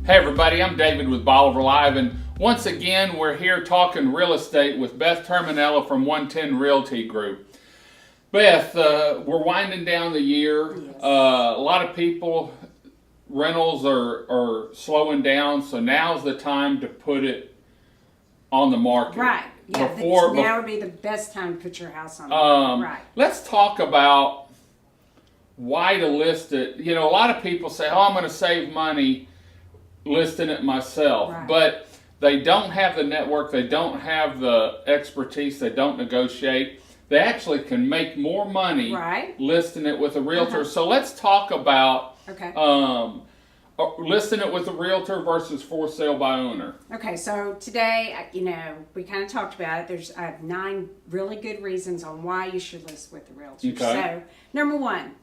Hey everybody, I'm David with Bolivar Live, and once again we're here talking real estate with Beth Terminella from 110 Realty Group. Beth, we're winding down the year. Yes. A lot of people, rentals are slowing down, so now's the time to put it on the market. Right. Yeah. Now would be the best time to put your house on the market. Right. Let's talk about why to list it. You know, a lot of people say, "Oh, I'm going to save money listing it myself," Right. but they don't have the network, they don't have the expertise, they don't negotiate. They actually can make more money Right. listing it with a realtor. So let's talk about listing it with a realtor versus for sale by owner. Okay, so today, we kind of talked about it. There's 9 really good reasons on why you should list with a realtor. Okay. So, number 1,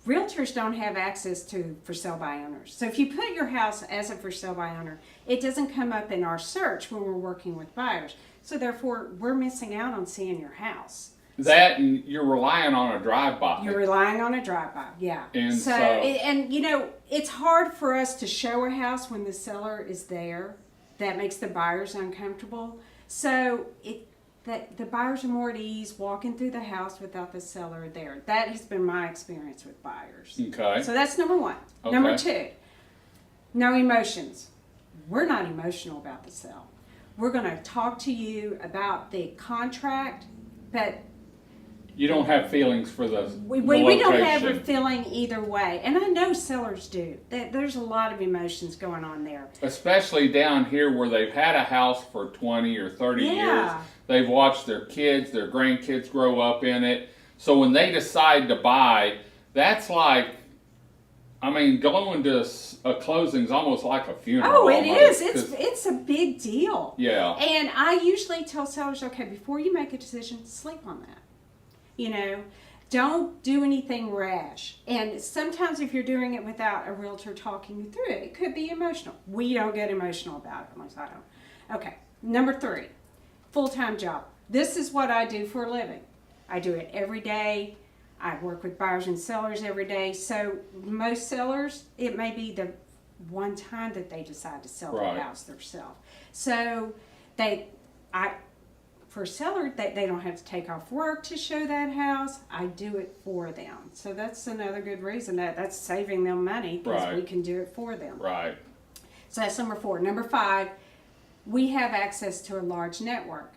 realtors don't have access to for sale by owners. So if you put your house as a for sale by owner, it doesn't come up in our search when we're working with buyers. So therefore, we're missing out on seeing your house. That and you're relying on a drive-by. You're relying on a drive-by, yeah. And it's hard for us to show a house when the seller is there. That makes the buyers uncomfortable. So the buyers are more at ease walking through the house without the seller there. That has been my experience with buyers. Okay. So that's number 1. Okay. Number 2, no emotions. We're not emotional about the sale. We're going to talk to you about the contract, but you don't have feelings for the we don't have a feeling either way. And I know sellers do. There's a lot of emotions going on there. Especially down here where they've had a house for 20 or 30 years. They've watched their kids, their grandkids grow up in it. So when they decide to buy, that's like, going to a closing is almost like a funeral. Oh, it is. It's a big deal. Yeah. And I usually tell sellers, okay, before you make a decision, sleep on that. Don't do anything rash. And sometimes if you're doing it without a realtor talking you through it, it could be emotional. We don't get emotional about it, at least I don't. Okay, number 3, full-time job. This is what I do for a living. I do it every day. I work with buyers and sellers every day. So most sellers, it may be the one time that they decide to sell their house themselves. So for a seller, they don't have to take off work to show that house. I do it for them. So that's another good reason that's saving them money because we can do it for them. Right. So that's number 4. Number 5, we have access to a large network.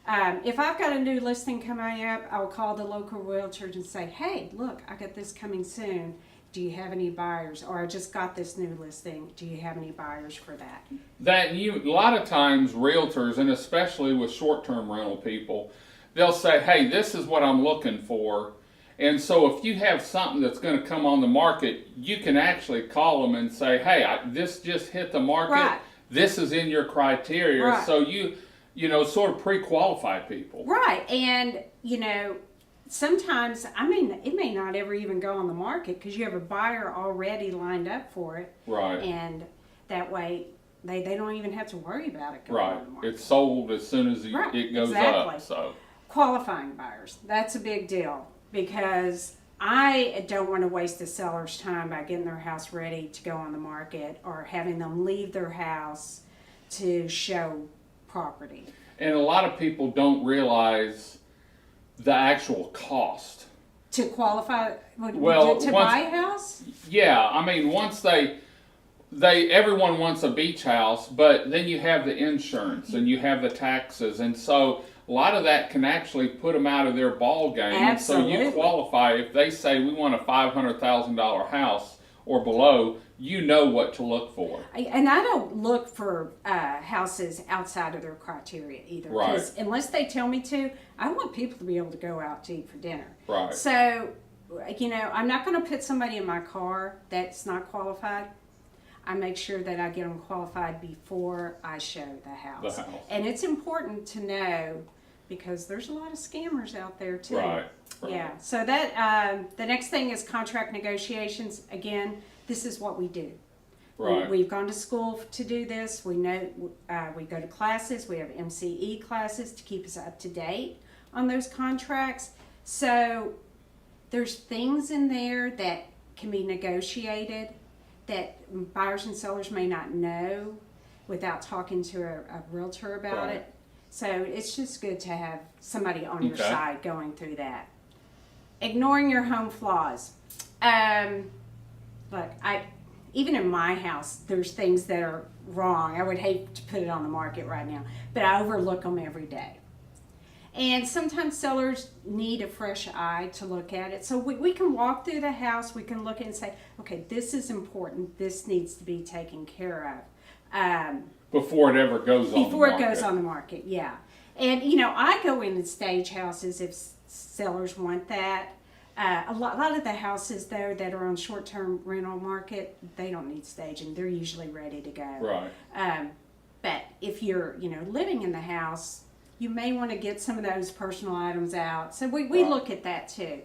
If I've got a new listing coming up, I'll call the local realtors and say, hey, look, I got this coming soon. Do you have any buyers? Or I just got this new listing. Do you have any buyers for that? A lot of times realtors, and especially with short-term rental people, they'll say, hey, this is what I'm looking for. And so if you have something that's going to come on the market, you can actually call them and say, hey, this just hit the market. Right. This is in your criteria. Right. So you sort of pre-qualify people. Right. And, sometimes, it may not ever even go on the market because you have a buyer already lined up for it. Right. And that way, they don't even have to worry about it going on the market. It's sold as soon as it goes up. So qualifying buyers, that's a big deal because I don't want to waste the seller's time by getting their house ready to go on the market or having them leave their house to show property. And a lot of people don't realize the actual cost to qualify to buy a house. Yeah, once everyone wants a beach house, but then you have the insurance and you have the taxes, and so a lot of that can actually put them out of their ball game. Absolutely. So you qualify if they say we want a $500,000 house or below. You know what to look for. And I don't look for houses outside of their criteria either. Right. Because unless they tell me to, I want people to be able to go out to eat for dinner. Right. So, I'm not going to put somebody in my car that's not qualified. I make sure that I get them qualified before I show the house. And it's important to know because there's a lot of scammers out there too. Right. Yeah. So that the next thing is contract negotiations. Again, this is what we do. Right. We've gone to school to do this. We know we go to classes. We have MCE classes to keep us up to date on those contracts. So there's things in there that can be negotiated that buyers and sellers may not know without talking to a realtor about Right. it. So it's just good to have somebody on your side going through that. Ignoring your home flaws. Look, even in my house, there's things that are wrong. I would hate to put it on the market right now, but I overlook them every day. And sometimes sellers need a fresh eye to look at it. So we can walk through the house, we can look at it and say, okay, this is important, this needs to be taken care of. Before it ever goes on the market. Before it goes on the market, yeah. And, you know, I go in and stage houses if sellers want that. A lot of the houses, though, that are on short-term rental market, they don't need staging. They're usually ready to go. Right. But if you're, you know, living in the house, you may want to get some of those personal items out. So we look at that, too.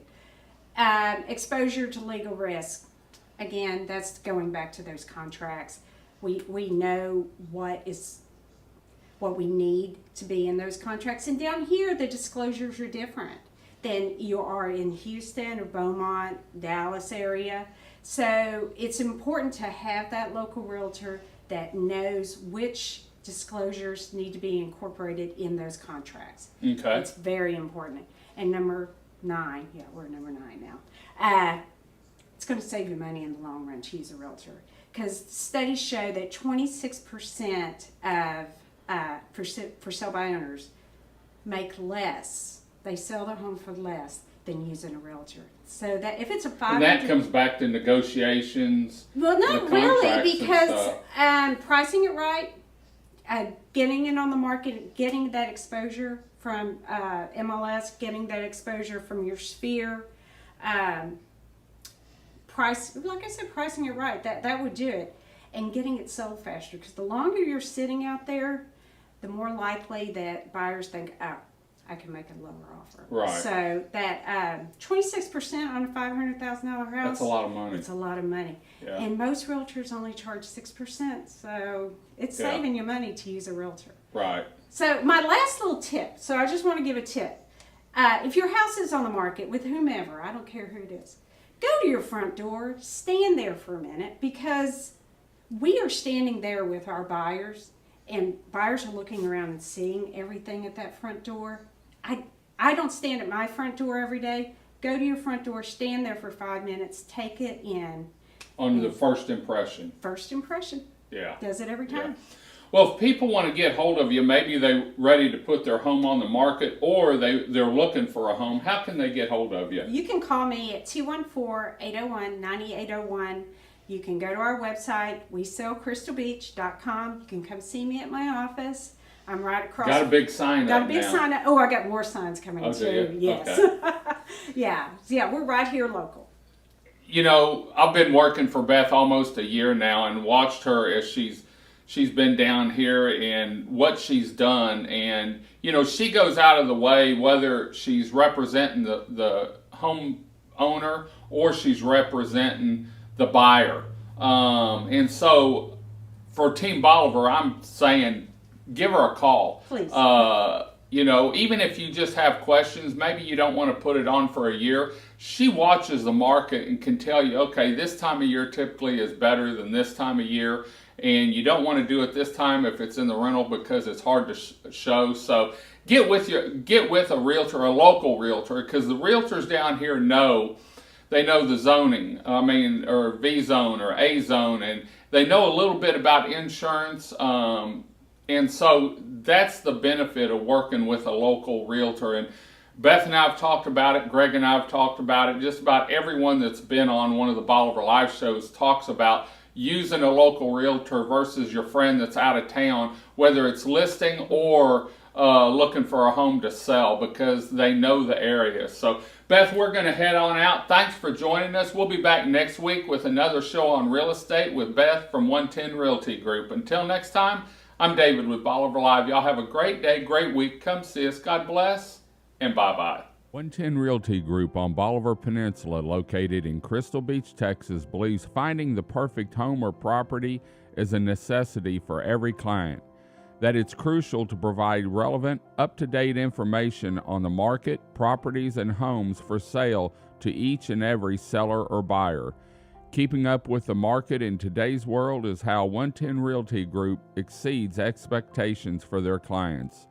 Exposure to legal risk. Again, that's going back to those contracts. We know what we need to be in those contracts. And down here, the disclosures are different than you are in Houston or Beaumont, Dallas area. So it's important to have that local realtor that knows which disclosures need to be incorporated in those contracts. Okay. It's very important. And number 9, yeah, we're number 9 now. It's going to save you money in the long run to use a realtor, because studies show that 26% of for sale by owners make less. They sell their home for less than using a realtor. So that if it's a 500, and that comes back to negotiations. Well, not really, because pricing it right, getting it on the market, getting that exposure from MLS, getting that exposure from your sphere, price. Like I said, pricing it right. That would do it, and getting it sold faster. Because the longer you're sitting out there, the more likely that buyers think, oh, I can make a lower offer. Right. So that 26% on a $500,000 house. That's a lot of money. It's a lot of money. Yeah. And most realtors only charge 6%. So it's saving you money to use a realtor. Right. So my last little tip. So I just want to give a tip. If your house is on the market with whomever, I don't care who it is, go to your front door, stand there for a minute, because we are standing there with our buyers, and buyers are looking around and seeing everything at that front door. I don't stand at my front door every day. Go to your front door, stand there for 5 minutes, take it in. On the first impression. First impression. Yeah. Does it every time. Yeah. Well, if people want to get hold of you, maybe they're ready to put their home on the market, or they're looking for a home, how can they get hold of you? You can call me at 214-801-9801. You can go to our website, WeSellCrystalBeach.com. You can come see me at my office. I'm right across. Got a big sign Got up a big now. sign up. Oh, I got more signs coming too. Yes. Okay. Yeah, we're right here local. You know, I've been working for Beth almost a year now, and watched her as she's been down here and what she's done. And, you know, she goes out of the way, whether she's representing the home owner or she's representing the buyer. And so for Team Bolivar, I'm saying give her a call. Please. You know, even if you just have questions, maybe you don't want to put it on for a year. She watches the market and can tell you, okay, this time of year typically is better than this time of year. And you don't want to do it this time if it's in the rental, because it's hard to show. So get with a realtor, a local realtor, because the realtors down here know the zoning. Or V zone or A zone, and they know a little bit about insurance. And so that's the benefit of working with a local realtor. And Beth and I have talked about it. Greg and I have talked about it. Just about everyone that's been on one of the Bolivar Live shows talks about using a local realtor versus your friend that's out of town, whether it's listing or looking for a home to sell, because they know the area. So, Beth, we're going to head on out. Thanks for joining us. We'll be back next week with another show on real estate with Beth from 110 Realty Group. Until next time, I'm David with Bolivar Live. Y'all have a great day, great week. Come see us. God bless, and bye-bye. 110 Realty Group on Bolivar Peninsula, located in Crystal Beach, Texas, believes finding the perfect home or property is a necessity for every client. That it's crucial to provide relevant, up-to-date information on the market, properties, and homes for sale to each and every seller or buyer. Keeping up with the market in today's world is how 110 Realty Group exceeds expectations for their clients.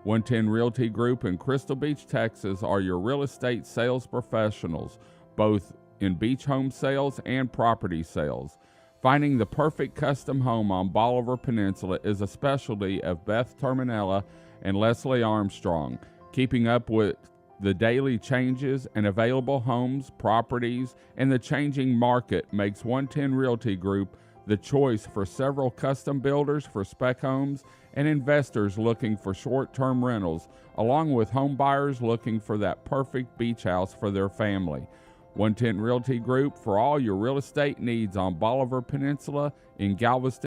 110 Realty Group in Crystal Beach, Texas are your real estate sales professionals, both in beach home sales and property sales. Finding the perfect custom home on Bolivar Peninsula is a specialty of Beth Terminella and Leslie Armstrong. Keeping up with the daily changes and available homes, properties, and the changing market makes 110 Realty Group the choice for several custom builders for spec homes and investors looking for short-term rentals, along with home buyers looking for that perfect beach house for their family. 110 Realty Group for all your real estate needs on Bolivar Peninsula in Galveston.